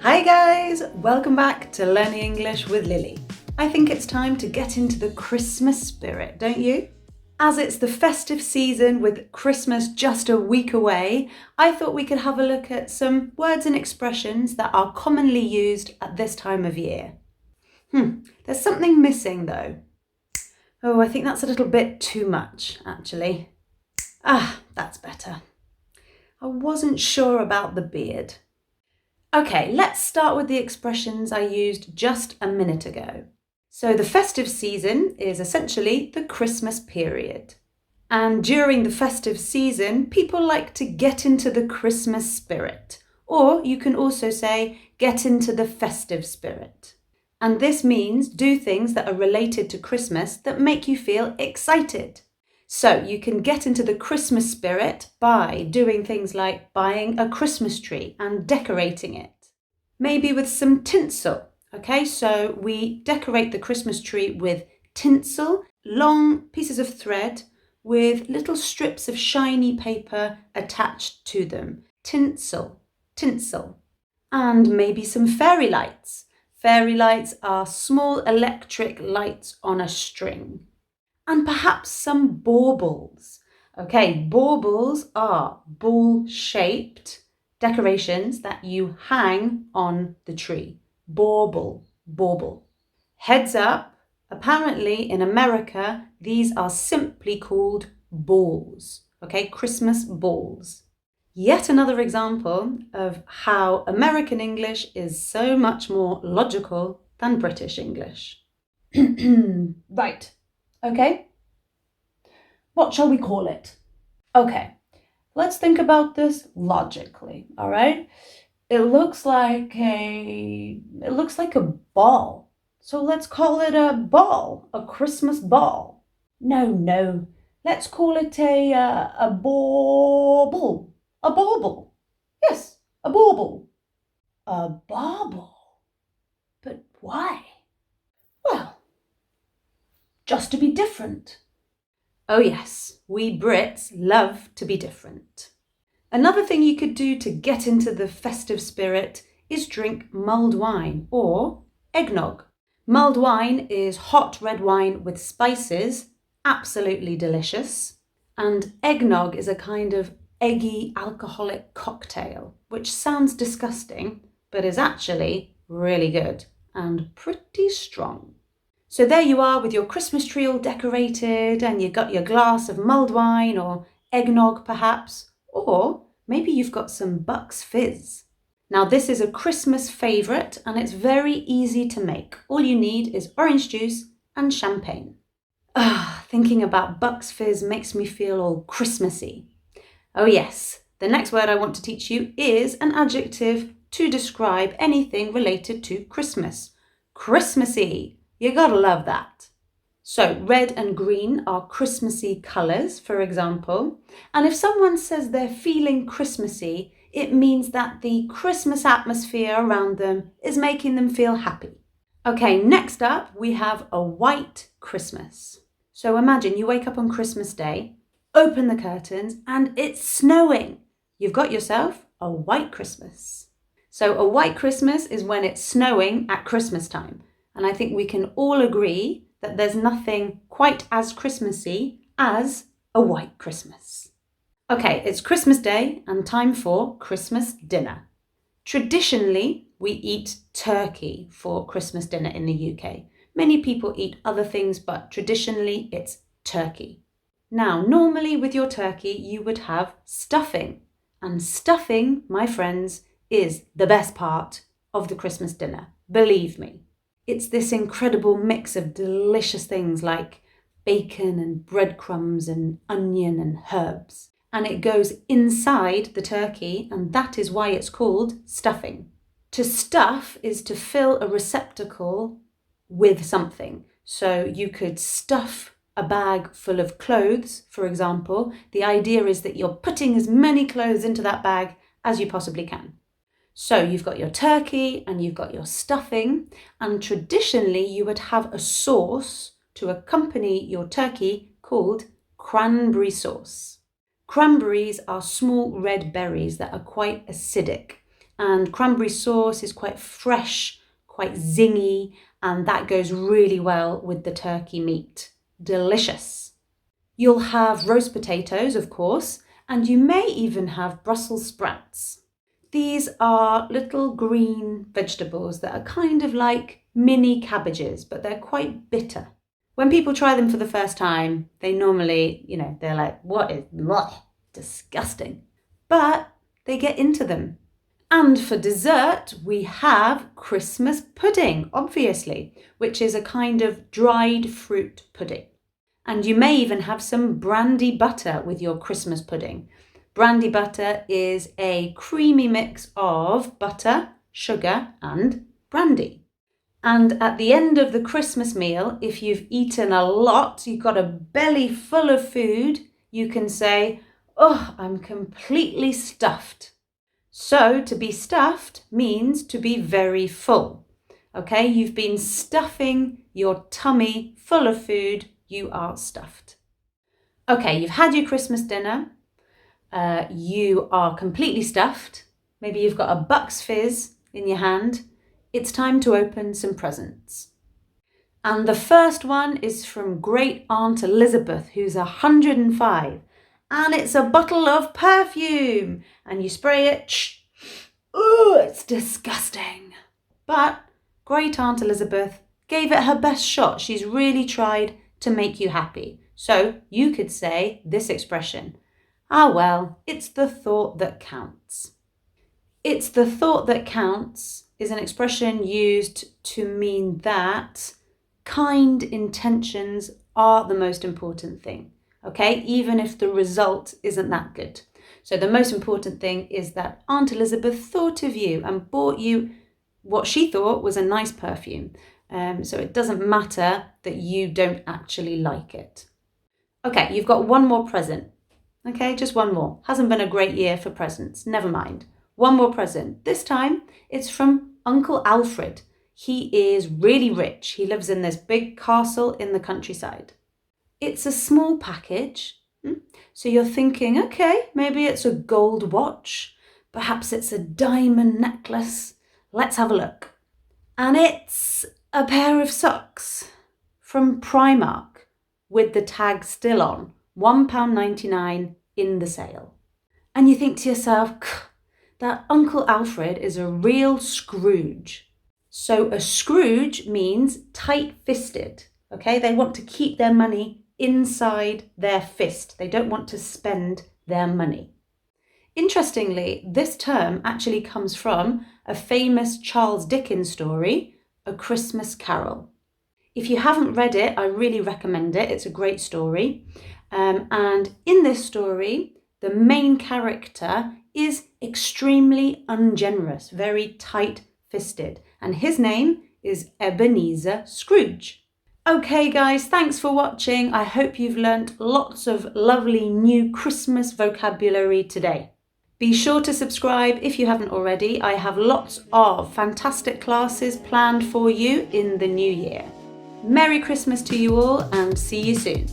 Hi guys! Welcome back to Learning English with Lily. I think it's time to get into the Christmas spirit, don't you? As it's the festive season with Christmas just a week away, I thought we could have a look at some words and expressions that are commonly used at this time of year. There's something missing though. Oh, I think that's a little bit too much, actually. That's better. I wasn't sure about the beard. Okay, let's start with the expressions I used just a minute ago. So the festive season is essentially the Christmas period. And during the festive season, people like to get into the Christmas spirit. Or you can also say, get into the festive spirit. And this means do things that are related to Christmas that make you feel excited. So you can get into the Christmas spirit by doing things like buying a Christmas tree and decorating it. Maybe with some tinsel. Okay, so we decorate the Christmas tree with tinsel, long pieces of thread with little strips of shiny paper attached to them. Tinsel. And maybe some fairy lights. Fairy lights are small electric lights on a string. And perhaps some baubles. Okay, baubles are ball-shaped decorations that you hang on the tree. Bauble. Heads up, apparently in America, these are simply called balls. Okay, Christmas balls. Yet another example of how American English is so much more logical than British English. Right. Okay, what shall we call it? Okay, let's think about this logically, all right? It looks like a ball. So let's call it a ball, a Christmas ball. No, let's call it a bauble. A bauble. Yes, a bauble. A bauble. But why? Well, just to be different. Oh yes, we Brits love to be different. Another thing you could do to get into the festive spirit is drink mulled wine or eggnog. Mulled wine is hot red wine with spices, absolutely delicious. And eggnog is a kind of eggy alcoholic cocktail, which sounds disgusting, but is actually really good and pretty strong. So there you are with your Christmas tree all decorated and you got your glass of mulled wine or eggnog perhaps, or maybe you've got some Bucks Fizz. Now this is a Christmas favourite and it's very easy to make. All you need is orange juice and champagne. Thinking about Bucks Fizz makes me feel all Christmassy. Oh yes, the next word I want to teach you is an adjective to describe anything related to Christmas. Christmassy. You gotta love that. So red and green are Christmassy colours, for example. And if someone says they're feeling Christmassy, it means that the Christmas atmosphere around them is making them feel happy. Okay, next up we have a white Christmas. So imagine you wake up on Christmas Day, open the curtains and it's snowing. You've got yourself a white Christmas. So a white Christmas is when it's snowing at Christmas time. And I think we can all agree that there's nothing quite as Christmassy as a white Christmas. Okay, it's Christmas Day and time for Christmas dinner. Traditionally, we eat turkey for Christmas dinner in the UK. Many people eat other things, but traditionally it's turkey. Now, normally with your turkey, you would have stuffing. And stuffing, my friends, is the best part of the Christmas dinner. Believe me. It's this incredible mix of delicious things like bacon and breadcrumbs and onion and herbs. And it goes inside the turkey, and that is why it's called stuffing. To stuff is to fill a receptacle with something. So you could stuff a bag full of clothes, for example. The idea is that you're putting as many clothes into that bag as you possibly can. So you've got your turkey and you've got your stuffing, and traditionally you would have a sauce to accompany your turkey called cranberry sauce. Cranberries are small red berries that are quite acidic, and cranberry sauce is quite fresh, quite zingy, and that goes really well with the turkey meat. Delicious. You'll have roast potatoes, of course, and you may even have Brussels sprouts. These are little green vegetables that are kind of like mini cabbages, but they're quite bitter. When people try them for the first time, they normally, they're like, what is that? Disgusting. But they get into them. And for dessert, we have Christmas pudding, obviously, which is a kind of dried fruit pudding. And you may even have some brandy butter with your Christmas pudding. Brandy butter is a creamy mix of butter, sugar, and brandy. And at the end of the Christmas meal, if you've eaten a lot, you've got a belly full of food, you can say, oh, I'm completely stuffed. So to be stuffed means to be very full. Okay, you've been stuffing your tummy full of food, you are stuffed. Okay, you've had your Christmas dinner, you are completely stuffed, maybe you've got a Bucks Fizz in your hand. It's time to open some presents. And the first one is from Great Aunt Elizabeth, who's 105. And it's a bottle of perfume. And you spray it. Ooh, it's disgusting. But Great Aunt Elizabeth gave it her best shot. She's really tried to make you happy. So you could say this expression. Ah, well, it's the thought that counts. It's the thought that counts is an expression used to mean that kind intentions are the most important thing, okay? Even if the result isn't that good. So the most important thing is that Aunt Elizabeth thought of you and bought you what she thought was a nice perfume. So it doesn't matter that you don't actually like it. Okay, you've got one more present. Okay, just one more. Hasn't been a great year for presents. Never mind. One more present. This time it's from Uncle Alfred. He is really rich. He lives in this big castle in the countryside. It's a small package. So you're thinking, okay, maybe it's a gold watch. Perhaps it's a diamond necklace. Let's have a look. And it's a pair of socks from Primark with the tag still on, £1.99 in the sale. And you think to yourself, that Uncle Alfred is a real Scrooge. So a Scrooge means tight-fisted, okay? They want to keep their money inside their fist. They don't want to spend their money. Interestingly, this term actually comes from a famous Charles Dickens story, A Christmas Carol. If you haven't read it, I really recommend it. It's a great story. And in this story, the main character is extremely ungenerous, very tight-fisted. And his name is Ebenezer Scrooge. Okay guys, thanks for watching. I hope you've learnt lots of lovely new Christmas vocabulary today. Be sure to subscribe if you haven't already. I have lots of fantastic classes planned for you in the new year. Merry Christmas to you all and see you soon.